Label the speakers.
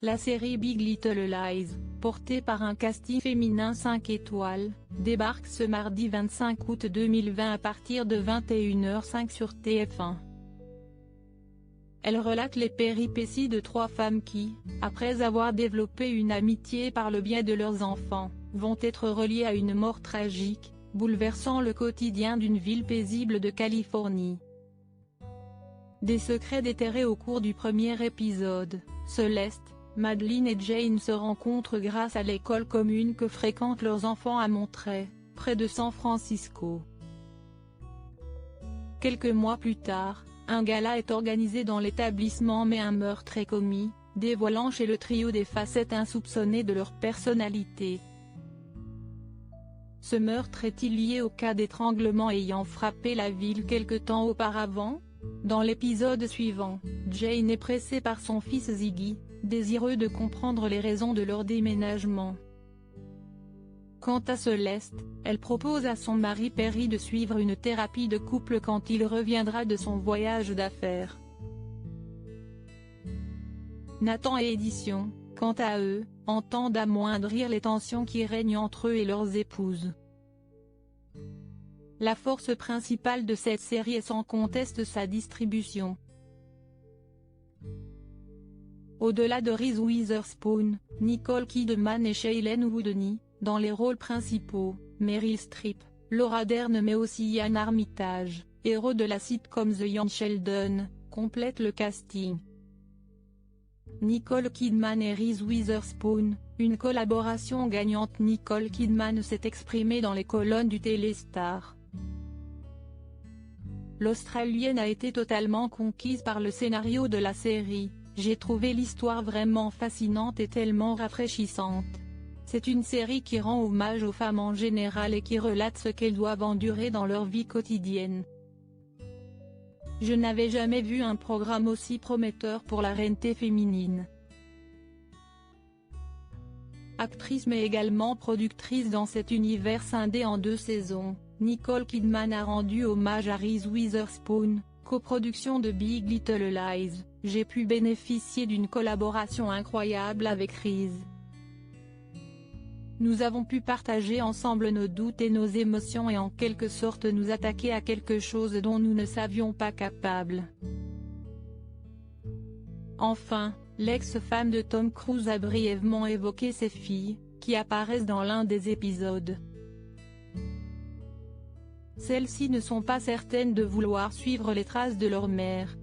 Speaker 1: La série Big Little Lies, portée par un casting féminin 5 étoiles, débarque ce mardi 25 août 2020 à partir de 21h05 sur TF1. Elle relate les péripéties de 3 femmes qui, après avoir développé une amitié par le biais de leurs enfants, vont être reliées à une mort tragique, bouleversant le quotidien d'une ville paisible de Californie. Des secrets déterrés au cours du premier épisode, Celeste, Madeline et Jane se rencontrent grâce à l'école commune que fréquentent leurs enfants à Monterey, près de San Francisco. Quelques mois plus tard, un gala est organisé dans l'établissement mais un meurtre est commis, dévoilant chez le trio des facettes insoupçonnées de leur personnalité. Ce meurtre est-il lié au cas d'étranglement ayant frappé la ville quelque temps auparavant? Dans l'épisode suivant, Jane est pressée par son fils Ziggy, désireux de comprendre les raisons de leur déménagement. Quant à Celeste, elle propose à son mari Perry de suivre une thérapie de couple quand il reviendra de son voyage d'affaires. Nathan et Édition, quant à eux, entendent amoindrir les tensions qui règnent entre eux et leurs épouses. La force principale de cette série est sans conteste sa distribution. Au-delà de Reese Witherspoon, Nicole Kidman et Shailene Woodley, dans les rôles principaux, Meryl Streep, Laura Dern mais aussi Ian Armitage, héros de la sitcom The Young Sheldon, complètent le casting. Nicole Kidman et Reese Witherspoon, une collaboration gagnante. Nicole Kidman s'est exprimée dans les colonnes du Téléstar. L'Australienne a été totalement conquise par le scénario de la série. J'ai trouvé l'histoire vraiment fascinante et tellement rafraîchissante. C'est une série qui rend hommage aux femmes en général et qui relate ce qu'elles doivent endurer dans leur vie quotidienne. Je n'avais jamais vu un programme aussi prometteur pour la reine-té féminine. Actrice mais également productrice dans cet univers scindé en 2 saisons, Nicole Kidman a rendu hommage à Reese Witherspoon, coproduction de Big Little Lies. J'ai pu bénéficier d'une collaboration incroyable avec Reese. Nous avons pu partager ensemble nos doutes et nos émotions et en quelque sorte nous attaquer à quelque chose dont nous ne savions pas capables. Enfin, l'ex-femme de Tom Cruise a brièvement évoqué ses filles, qui apparaissent dans l'un des épisodes. Celles-ci ne sont pas certaines de vouloir suivre les traces de leur mère,